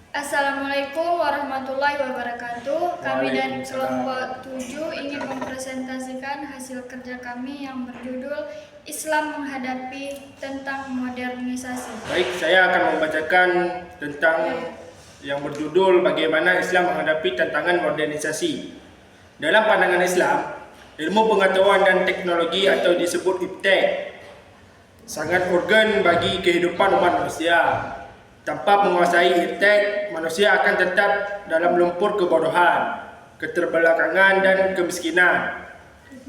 Assalamualaikum warahmatullahi wabarakatuh. Kami dari Waalaikumsalam. kelompok 7 ingin mempresentasikan hasil kerja kami yang berjudul Islam menghadapi tentang modernisasi. Baik, saya akan membacakan tentang yang berjudul Bagaimana Islam Menghadapi Tantangan Modernisasi. Dalam pandangan Islam, ilmu pengetahuan dan teknologi atau disebut iptek sangat urgen bagi kehidupan umat manusia. Tanpa menguasai iptek, manusia akan tetap dalam lumpur kebodohan, keterbelakangan dan kemiskinan.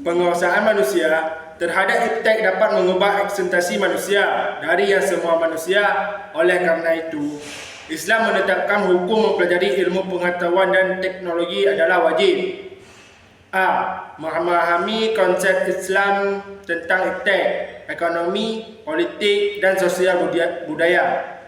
Penguasaan manusia terhadap iptek dapat mengubah eksentasi manusia dari yang semua manusia. Oleh karena itu, Islam menetapkan hukum mempelajari ilmu pengetahuan dan teknologi adalah wajib. A. Memahami konsep Islam tentang iptek, ekonomi, politik, dan sosial budaya.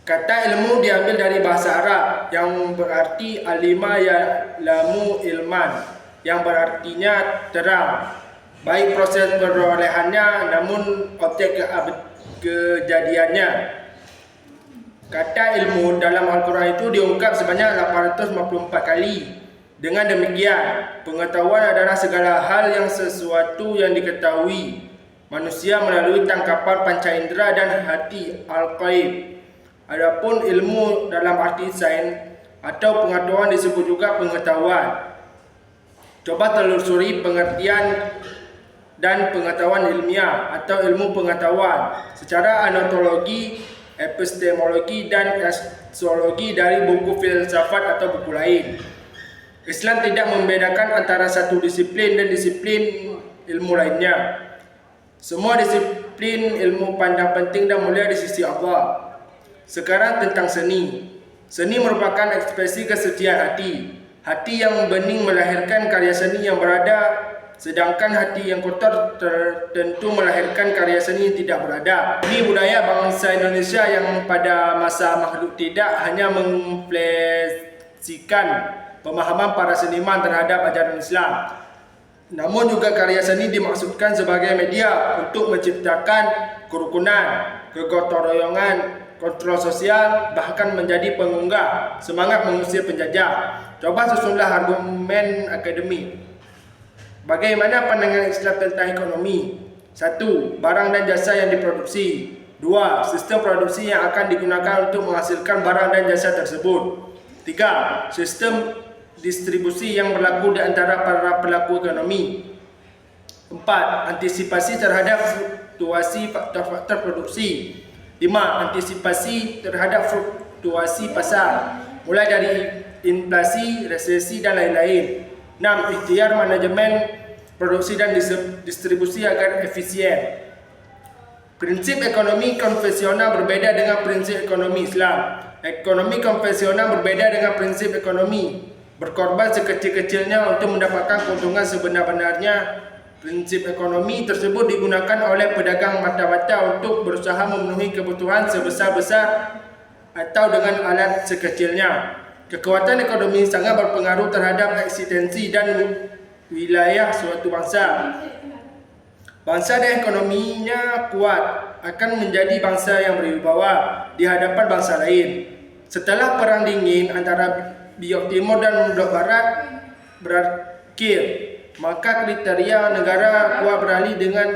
Kata ilmu diambil dari bahasa Arab yang berarti alima ya'lamu ilman, yang berartinya terang. Baik proses perolehannya namun objek kejadiannya. Kata ilmu dalam Al-Quran itu diungkap sebanyak 854 kali. Dengan demikian, pengetahuan adalah segala hal yang sesuatu yang diketahui manusia melalui tangkapan panca indera dan hati al-qaib. Adapun ilmu dalam arti sains atau pengetahuan disebut juga pengetahuan. Coba telusuri pengertian dan pengetahuan ilmiah atau ilmu pengetahuan secara anatologi, epistemologi, dan aksiologi dari buku filsafat atau buku lain. Islam tidak membedakan antara satu disiplin dan disiplin ilmu lainnya. Semua disiplin ilmu pandang penting dan mulia di sisi Allah. Sekarang tentang seni. Seni merupakan ekspresi kesetiaan hati. Hati yang bening melahirkan karya seni yang berada, sedangkan hati yang kotor tentu melahirkan karya seni yang tidak berada. Ini budaya bangsa Indonesia yang pada masa makhluk tidak hanya mengimplementasikan pemahaman para seniman terhadap ajaran Islam, namun juga karya seni dimaksudkan sebagai media untuk menciptakan kerukunan, kegotong royongan, kontrol sosial, bahkan menjadi pengunggah semangat mengusir penjajah. Coba susunlah argumen akademik. Bagaimana pandangan Islam tentang ekonomi? 1. Barang dan jasa yang diproduksi. 2. Sistem produksi yang akan digunakan untuk menghasilkan barang dan jasa tersebut. 3. Sistem distribusi yang berlaku di antara para pelaku ekonomi. 4. Antisipasi terhadap fluktuasi faktor-faktor produksi. 5. Antisipasi terhadap fluktuasi pasar, mulai dari inflasi, resesi, dan lain-lain. 6. Ikhtiar manajemen produksi dan distribusi agar efisien. Prinsip ekonomi konvensional berbeda dengan prinsip ekonomi Islam. Ekonomi konvensional berbeda dengan prinsip ekonomi berkorban sekecil-kecilnya untuk mendapatkan keuntungan sebenar-benarnya. Prinsip ekonomi tersebut digunakan oleh pedagang mata-mata untuk berusaha memenuhi kebutuhan sebesar-besar atau dengan alat sekecilnya. Kekuatan ekonomi sangat berpengaruh terhadap eksistensi dan wilayah suatu bangsa. Bangsa dan ekonominya kuat akan menjadi bangsa yang berwibawa di hadapan bangsa lain. Setelah Perang Dingin antara Blok Timur dan Blok Barat berakhir, maka kriteria negara kuat beralih dengan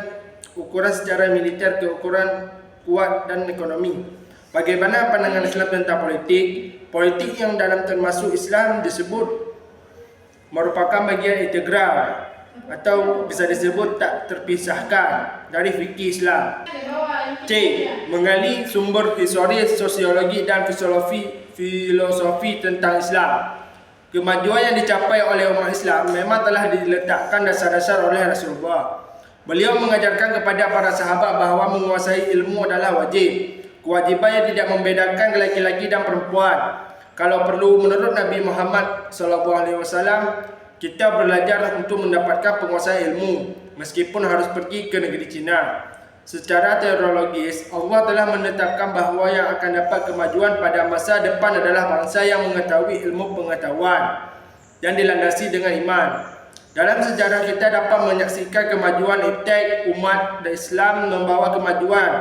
ukuran secara militer ke ukuran kuat dan ekonomi. Bagaimana pandangan Islam tentang politik? Politik yang dalam termasuk Islam disebut merupakan bagian integral atau bisa disebut tak terpisahkan dari fikih Islam. C. Menggali sumber historis, sosiologi, dan filosofi tentang Islam. Kemajuan yang dicapai oleh umat Islam memang telah diletakkan dasar-dasar oleh Rasulullah. Beliau mengajarkan kepada para sahabat bahawa menguasai ilmu adalah wajib. Kewajiban yang tidak membedakan laki-laki dan perempuan. Kalau perlu, menurut Nabi Muhammad SAW, kita belajar untuk mendapatkan penguasaan ilmu, meskipun harus pergi ke negeri Cina. Secara teologis, Allah telah menetapkan bahawa yang akan dapat kemajuan pada masa depan adalah bangsa yang mengetahui ilmu pengetahuan dan dilandasi dengan iman. Dalam sejarah kita dapat menyaksikan kemajuan iptek umat Islam membawa kemajuan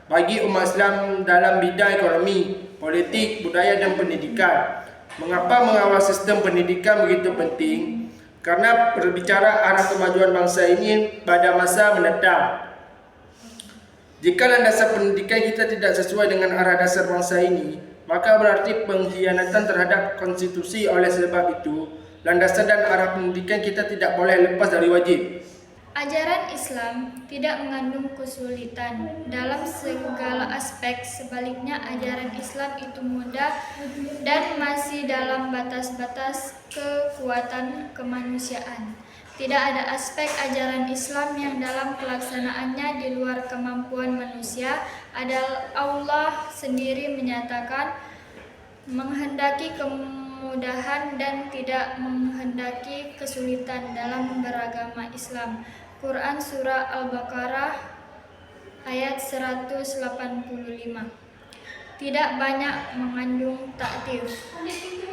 bagi umat Islam dalam bidang ekonomi, politik, budaya, dan pendidikan. Mengapa mengawal sistem pendidikan begitu penting? Karena berbicara arah kemajuan bangsa ini pada masa mendatang. Jika landasan pendidikan kita tidak sesuai dengan arah dasar bangsa ini, maka berarti pengkhianatan terhadap konstitusi. Oleh sebab itu, landasan dan arah pendidikan kita tidak boleh lepas dari wajib. Ajaran Islam tidak mengandung kesulitan dalam segala aspek. Sebaliknya, ajaran Islam itu mudah dan masih dalam batas-batas kekuatan kemanusiaan. Tidak ada aspek ajaran Islam yang dalam pelaksanaannya di luar kemampuan manusia. Allah sendiri menyatakan menghendaki kemudahan dan tidak menghendaki kesulitan dalam beragama Islam. Quran Surah Al-Baqarah ayat 185. Tidak banyak mengandung taktif.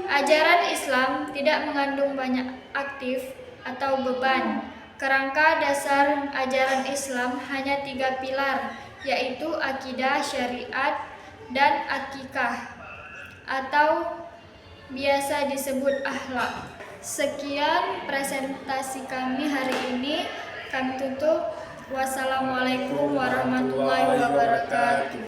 Ajaran Islam tidak mengandung banyak aktif atau beban. Kerangka dasar ajaran Islam hanya 3 pilar, yaitu akidah, syariat, dan akikah, atau biasa disebut akhlak. Sekian presentasi kami hari ini. Kami tutup. Wassalamualaikum warahmatullahi wabarakatuh.